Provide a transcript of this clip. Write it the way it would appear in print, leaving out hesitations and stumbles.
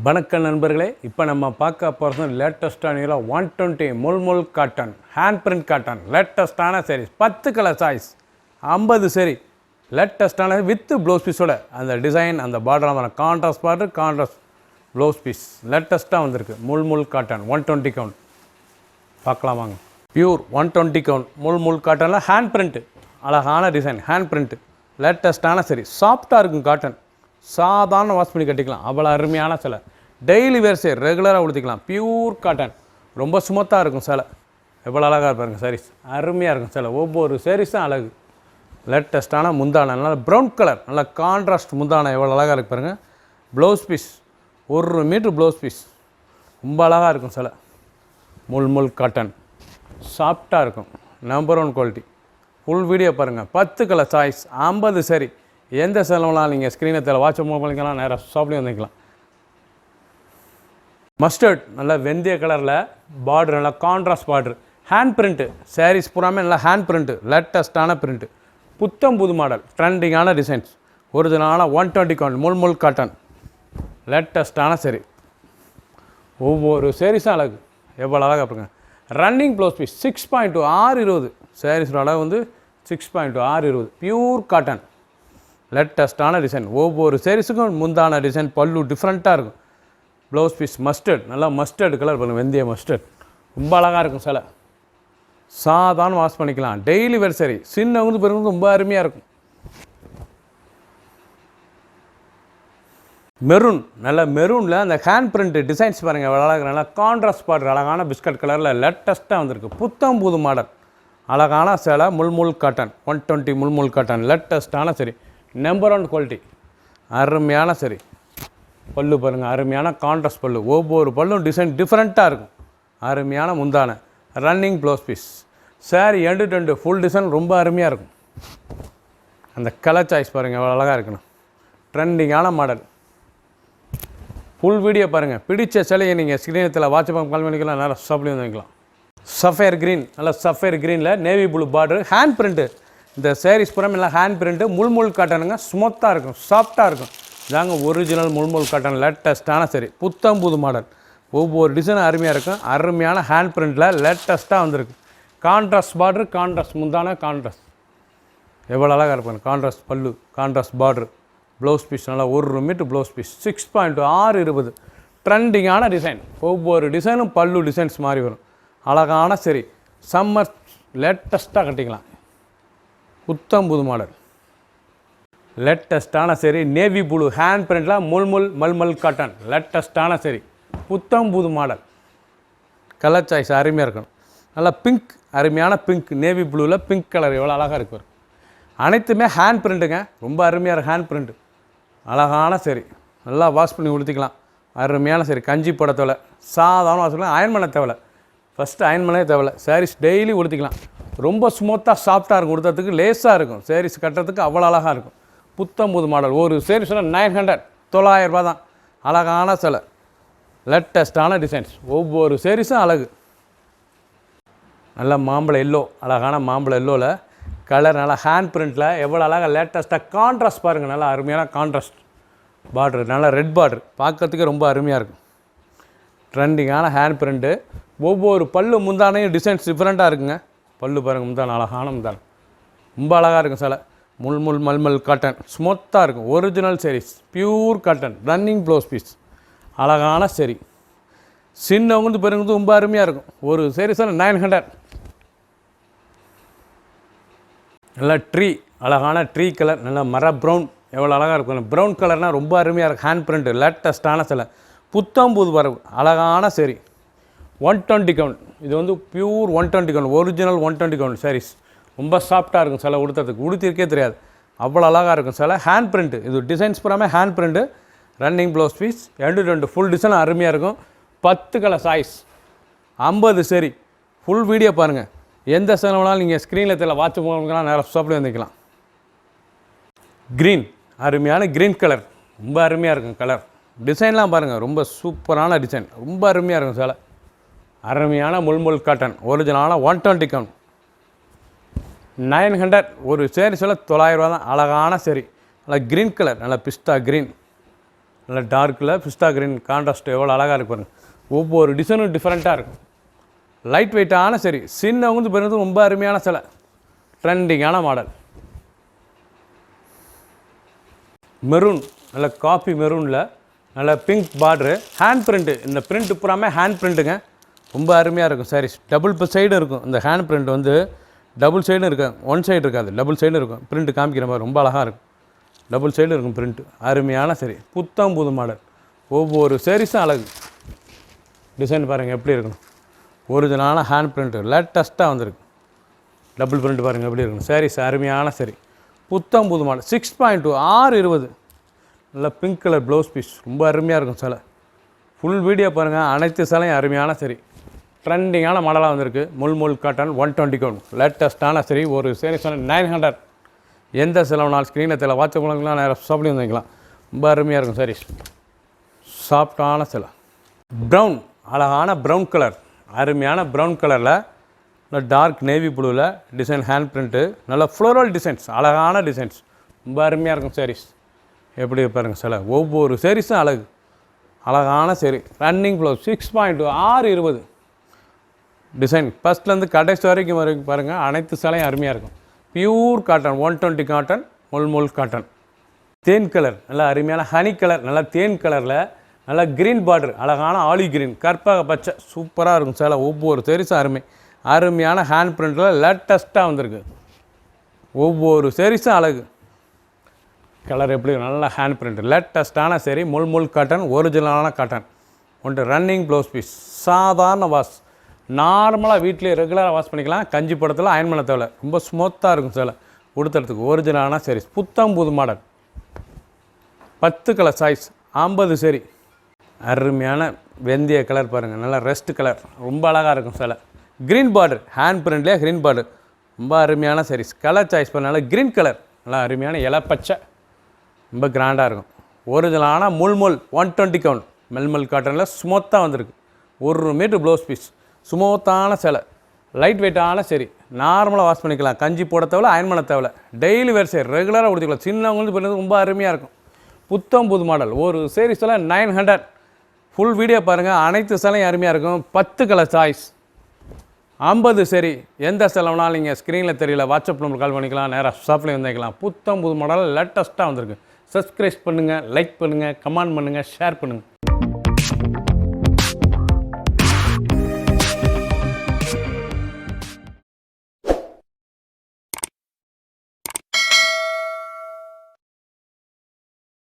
வணக்கம் நண்பர்களே, இப்போ நம்ம பார்க்க போகிறது லேட்டஸ்ட்டான 120 mulmul cotton hand print cotton லேட்டஸ்ட்டான சாரீஸ் 10 கலர் சாய்ஸ் 50 சரி லேட்டஸ்ட்டான வித் ப்ளவுஸ் பீஸோட அந்த டிசைன் அந்த border contrast border contrast blouse piece லேட்டஸ்ட்டாக வந்திருக்கு. முல்முல் காட்டன் 120 கவுண்ட் பார்க்கலாம் வாங்க. பியூர் 120 கவுண்ட் முல்முல் காட்டனில் ஹேண்ட் பிரிண்ட்டு, அழகான டிசைன் ஹேண்ட் பிரிண்ட்டு லேட்டஸ்ட்டான சரி சாஃப்டாக இருக்கும் காட்டன். சாதாரண வாஷ் பண்ணி கட்டிக்கலாம், அவ்வளோ அருமையான சிலை. டெய்லி வேர் சேர் ரெகுலராக உடுத்திக்கலாம். பியூர் காட்டன் ரொம்ப ஸ்மூத்தாக இருக்கும் சிலை. எவ்வளோ அழகாக இருப்பாருங்க சாரீஸ், அருமையாக இருக்கும் சிலை. ஒவ்வொரு சாரீஸும் அழகு. லேட்டஸ்ட்டான முந்தானை நல்லா ப்ரௌன் கலர் நல்லா கான்ட்ராஸ்ட் முந்தானை எவ்வளோ அழகாக இருக்கு பாருங்கள். Blouse piece 1 metre blouse piece ரொம்ப அழகாக இருக்கும் சிலை. முல்முல் காட்டன் சாஃப்டாக இருக்கும், நம்பர் 1 குவாலிட்டி. ஃபுல் வீடியோ பாருங்கள். 10 கலர் சாய்ஸ் 50 சரி. எந்த செலவுலாம் நீங்கள் ஸ்க்ரீனை தேவை வாட்ஸ்அப் பண்ணிக்கலாம், நேராக ஷாப்லேயும் வந்துக்கலாம். மஸ்டர்ட் நல்லா வெந்தய கலரில் பார்டர் நல்லா contrast border hand print sarees பூராமே நல்லா ஹேண்ட் பிரிண்ட்டு லேட்டஸ்ட்டான பிரிண்ட்டு புத்தம் புது மாடல் ட்ரெண்டிங்கான டிசைன்ஸ் ஒரிஜினலான 120 கவுண்ட் முல்முல் காட்டன் லேட்டஸ்ட்டான சரி. ஒவ்வொரு சாரீஸும் அழகு, எவ்வளோ அழகாக பாருங்க. ரன்னிங் ப்ளவுஸ் பீஸ் 6.2 620 சாரீஸோட அளவு வந்து 6.2 620 பியூர் காட்டன் லேட்டஸ்ட்டான டிசைன். ஒவ்வொரு சாரீஸுக்கும் முந்தான டிசைன் பல்லு டிஃப்ரெண்ட்டாக இருக்கும். ப்ளவுஸ் பீஸ் மஸ்டர்ட் நல்லா மஸ்டர்டு கலர் பண்ணுங்க, வெந்தய மஸ்டர்ட் ரொம்ப அழகாக இருக்கும் சிலை. சாதாரண வாஷ் பண்ணிக்கலாம். டெய்லி வேர் சரி சின்னவங்க பெருங்க ரொம்ப அருமையாக இருக்கும். மெரூன் நல்ல மெரூனில் அந்த ஹேண்ட் பிரிண்ட் டிசைன்ஸ் பாருங்கள் எவ்வளோ அழகாக நல்லா கான்ட்ராஸ்ட் பார்டர் அழகான பிஸ்கட் கலரில் லேட்டஸ்ட்டாக வந்திருக்கு. புத்தம் புது மாடல் அழகான சேலை முல்முல் காட்டன் 120 முல்முல் காட்டன் லேட்டஸ்ட்டான சரி நம்பர் 1 குவாலிட்டி அருமையான சரி. பல்லு பாருங்கள், அருமையான கான்ட்ராஸ்ட் பல்லு. ஒவ்வொரு பல்லும் டிசைன் டிஃப்ரெண்ட்டாக இருக்கும். அருமையான முந்தான running blouse piece saree end to full design ரொம்ப அருமையாக இருக்கும். அந்த கலர் சாய்ஸ் பாருங்கள் எவ்வளோ அழகாக இருக்கணும். ட்ரெண்டிங்கான மாடல். ஃபுல் வீடியோ பாருங்கள். பிடிச்ச சிலையை நீங்கள் ஸ்க்ரீனத்தில் வாட்ஸ்அப் கால் பண்ணிக்கலாம், நேரம் ஷாப்லேயும் வந்துக்கலாம். சஃபேர் க்ரீன் நல்லா சஃபேர் க்ரீனில் navy blue border hand print. இந்த சாரீஸ் புறம் எல்லாம் ஹேண்ட் பிரிண்ட்டு முல்முல் காட்டனுங்க. ஸ்மூத்தாக இருக்கும், சாஃப்டாக இருக்கும். இதாங்க ஒரிஜினல் முல்முல் காட்டன் லேட்டஸ்ட்டான சரி புத்தம் புது மாடல். ஒவ்வொரு டிசைனும் அருமையாக இருக்கும். அருமையான ஹேண்ட் பிரிண்ட்டில் லேட்டஸ்ட்டாக வந்திருக்கு. கான்ட்ராஸ்ட் பார்டர் கான்ட்ராஸ்ட் முந்தான கான்ட்ராஸ்ட் எவ்வளோ அழகாக இருப்பாங்க. கான்ட்ராஸ்ட் பல்லு கான்ட்ராஸ்ட் பார்டர் ப்ளவுஸ் பீஸ் நல்லா 1 மீட்ரு ப்ளவுஸ் பீஸ் 6.2 620 ட்ரெண்டிங்கான டிசைன். ஒவ்வொரு டிசைனும் பல்லு டிசைன்ஸ் மாதிரி வரும். அழகான சரி சம்மர் லேட்டஸ்ட்டாக கட்டிக்கலாம். புத்தம் புது மாடல் லேட்டஸ்ட்டான சரி நேவி ப்ளூ ஹேண்ட் பிரிண்டில் முல்முல் மல்மல் காட்டன் லேட்டஸ்ட்டான சரி புத்தம் புது மாடல். கலர் சாய்ஸ் அருமையாக இருக்கணும். நல்லா பிங்க் அருமையான பிங்க் நேவி ப்ளூவில் பிங்க் கலர் எவ்வளோ அழகாக இருக்கு. அனைத்துமே ஹேண்ட் பிரிண்ட்டுங்க, ரொம்ப அருமையாக இருக்கும். ஹேண்ட் பிரிண்ட்டு அழகான சரி நல்லா வாஷ் பண்ணி உடுத்திக்கலாம். அருமையான சரி கஞ்சி போட தேவை, சாதாரண வாஷ் பண்ணலாம். அயன் பண்ண தேவை, ஃபஸ்ட்டு அயன் பண்ணவே தேவை. சாரீஸ் டெய்லி உடுத்திக்கலாம். ரொம்ப ஸ்மூத்தாக சாஃப்டாக இருக்கும், உடுத்துறதுக்கு லேஸாக இருக்கும். சாரீஸ் கட்டுறதுக்கு அவ்வளோ அழகாக இருக்கும். புத்தம் புது மாடல். ஒரு சாரீஸோட 900 900 ரூபா தான். அழகான சிலை லேட்டஸ்ட்டான டிசைன்ஸ். ஒவ்வொரு சாரீஸும் அழகு. நல்ல மாம்பழ எல்லோ அழகான மாம்பழ எல்லோவில் கலர் நல்லா ஹேண்ட் பிரிண்ட்டில் எவ்வளோ அழகாக லேட்டஸ்ட்டாக கான்ட்ராஸ்ட் பாருங்கள். நல்லா அருமையான கான்ட்ராஸ்ட் பார்டர் நல்லா ரெட் பார்டர் பார்க்கறதுக்கு ரொம்ப அருமையாக இருக்கும். ட்ரெண்டிங்கான ஹேண்ட் பிரிண்ட்டு. ஒவ்வொரு பல்லு முந்தானையும் டிசைன்ஸ் டிஃப்ரெண்ட்டாக இருக்குங்க. பல்லு பாருங்கள், முந்தானை அழகான முந்தானை ரொம்ப அழகாக இருக்கும் சிலை. முல்முல் மல்மல் காட்டன் ஸ்மூத்தாக இருக்கும். Original sarees pure cotton running blouse piece அழகான சரி. சின்னவங்க பெருங்கிறது ரொம்ப அருமையாக இருக்கும். ஒரு சாரீஸில் 900. நல்லா ட்ரீ அழகான ட்ரீ கலர் நல்லா மர ப்ரௌன் எவ்வளோ அழகாக இருக்கும். ப்ரௌன் கலர்னால் ரொம்ப அருமையாக இருக்கும். ஹேண்ட் பிரிண்ட்டு லேட்டஸ்ட்டான சிலை புத்தம் புது வரவு அழகான சரி 120 கவுண்ட். இது வந்து pure 120 count original 120 count sarees. ரொம்ப சாஃப்டாக இருக்கும் சிலை. உடுத்துறதுக்கு உடுத்திருக்கே தெரியாது, அவ்வளோ அழகாக இருக்கும் சிலை. ஹேண்ட் பிரிண்ட்டு இது டிசைன்ஸ் பூராமே hand print running blouse piece end to end full design அருமையாக இருக்கும். 10 கலர் சாய்ஸ் 50 சரி. ஃபுல் வீடியோ பாருங்கள். எந்த செலவுனாலும் நீங்கள் ஸ்க்ரீனில் தெரியல வாட்ஸ்அப் பண்ணிக்கலாம், நேரம் ஷாப்லேயே வந்துக்கலாம். க்ரீன் அருமையான க்ரீன் கலர் ரொம்ப அருமையாக இருக்கும். கலர் டிசைன்லாம் பாருங்கள், ரொம்ப சூப்பரான டிசைன் ரொம்ப அருமையாக இருக்கும் சிலை. அருமையான முல்முல் காட்டன் ஒரிஜினலான 120 கவுண்ட் 900. ஒரு சேரீ சொல்ல 900 ரூபா தான். அழகான சரி நல்லா க்ரீன் கலர் நல்லா பிஸ்தா க்ரீன் நல்லா டார்க்கில் பிஸ்தா க்ரீன் கான்ட்ராஸ்ட் எவ்வளோ அழகாக இருக்கு பாருங்கள். ஒவ்வொரு டிசைனும் டிஃப்ரெண்ட்டாக இருக்கும். லைட் வெயிட்டான சரி, சின்னவங்க பெருது ரொம்ப அருமையான சிலை, ட்ரெண்டிங்கான மாடல். மெரூன், நல்ல காஃபி மெரூனில் நல்ல பிங்க் பார்ட்ரு, ஹேண்ட் பிரிண்ட்டு. இந்த பிரிண்ட் பூராமே ஹேண்ட் பிரிண்ட்டுங்க, ரொம்ப அருமையாக இருக்கும் சாரீஸ். டபுள் சைடும் இருக்கும். இந்த ஹேண்ட் பிரிண்ட் வந்து டபுள் சைடும் இருக்கும், ஒன் சைடு இருக்காது, டபுள் சைடும் இருக்கும். பிரிண்ட்டு காமிக்கிற மாதிரி ரொம்ப அழகாக இருக்கும். டபுள் சைடு இருக்கும் பிரிண்ட்டு, அருமையான சரி, புத்தம் புது மாடல். ஒவ்வொரு சாரீஸும் அழகு. டிசைன் பாருங்கள் எப்படி இருக்கணும். ஒரிஜினலான ஹேண்ட் பிரிண்ட்டு, லேட்டஸ்ட்டாக வந்திருக்கு. டபுள் பிரிண்ட் பாருங்கள் எப்படி இருக்கணும். சாரீஸ் அருமையான சரி, புத்தம் புது மாடல். 6.2 620. நல்லா பிங்க் கலர் ப்ளவுஸ் பீஸ், ரொம்ப அருமையாக இருக்கும் சிலை. ஃபுல் வீடியோ பாருங்கள். அனைத்து சிலையும் அருமையான சரி, ட்ரெண்டிங்கான மாடலாக வந்திருக்கு. முள் காட்டன் 120 கவுண்ட், லேட்டஸ்ட்டான சரி. ஒரு சரி சொன்ன 900. எந்த செலவுனாலும் ஸ்க்ரீனில் தெரியல, வாட்ஸ்அப் உங்களுக்குலாம் நேரம் சாப்பிட்டு வந்துக்கலாம். ரொம்ப அருமையாக இருக்கும் சாரீஸ், சாஃப்டான சிலை. ப்ரௌன், அழகான ப்ரௌன் கலர், அருமையான ப்ரௌன் கலரில் நல்லா டார்க் நேவி ப்ளூவில் டிசைன் ஹேண்ட் பிரிண்ட்டு, நல்லா ஃப்ளோரல் டிசைன்ஸ், அழகான டிசைன்ஸ், ரொம்ப அருமையாக இருக்கும் சாரீஸ். எப்படி பாருங்கள் சிலை. ஒவ்வொரு சாரீஸும் அழகு, அழகான சரி. Running blouse 6.2 620. டிசைன் ஃபஸ்ட்லேருந்து கடைசி வரைக்கும் பாருங்கள். அனைத்து சிலையும் அருமையாக இருக்கும். பியூர் காட்டன் 120 காட்டன், முள் காட்டன். தேன் கலர், நல்லா அருமையான ஹனி கலர், நல்லா தேன் கலரில் நல்லா க்ரீன் பார்டர், அழகான ஆலிவ் க்ரீன், கற்பக பச்சை, சூப்பராக இருக்கும் சிலை. ஒவ்வொரு சாரீஸும் அருமையான ஹேண்ட் பிரிண்டில் லேட்டஸ்ட்டாக வந்திருக்கு. ஒவ்வொரு சாரீஸும் அழகு. கலர் எப்படி நல்லா ஹேண்ட் பிரிண்ட், லேட்டஸ்ட்டான சரி, முள் காட்டன், ஒரிஜினலான காட்டன். ஒன்று ரன்னிங் ப்ளவுஸ் பீஸ், சாதாரண வாஷ், நார்மலாக வீட்டிலே ரெகுலராக வாஷ் பண்ணிக்கலாம். கஞ்சி படத்தில் அயன் பண்ண தேவை, ரொம்ப ஸ்மூத்தாக இருக்கும் சிலை உடுத்துறதுக்கு. ஒரிஜினலான சரி, புத்தம் புது மாடல். 10 கலர் சாய்ஸ், 50 சரி. அருமையான வெந்தய கலர் பாருங்கள், நல்லா ரெஸ்ட் கலர், ரொம்ப அழகாக இருக்கும் சிலை. க்ரீன் பார்டர், ஹேண்ட் பிரிண்ட்லேயே க்ரீன் பார்டர், ரொம்ப அருமையான சாரீஸ். கலர் சாய்ஸ் பண்ணனால க்ரீன் கலர், நல்லா அருமையான இலப்பச்சை, ரொம்ப கிராண்டாக இருக்கும். ஒரிஜினலான முள் 120 கவுண்ட், மெல்மல் காட்டனில் ஸ்மூத்தாக வந்திருக்கு. 1 மீட்டர் ப்ளவுஸ் பீஸ், ஸ்மூத்தான சிலை, லைட் வெயிட்டான சரி. நார்மலாக வாஷ் பண்ணிக்கலாம். கஞ்சி போட தேவை, அயன் பண்ண தேவை. டெய்லி வேர் சரி, ரெகுலராக உடுத்திக்கலாம். சின்னவங்களுக்கு பண்ணுறது ரொம்ப அருமையாக இருக்கும். புத்தம் புது மாடல். ஒரு சாரீஸில் 900. ஃபுல் வீடியோ பாருங்கள். அனைத்து சிலையும் அருமையாக இருக்கும். 10 கலர் சாய்ஸ், 50 சரி. எந்த செலவுனாலும் நீங்கள் ஸ்க்ரீனில் தெரியல, வாட்ஸ்அப் நம்பர் கால் பண்ணிக்கலாம், நேராக ஷாப்லேயே வந்துக்கலாம். புத்தம் புது மாடல் லேட்டஸ்ட்டாக வந்திருக்கு. சப்ஸ்கிரைப் பண்ணுங்கள், லைக் பண்ணுங்கள், கமெண்ட் பண்ணுங்கள், ஷேர் பண்ணுங்கள்.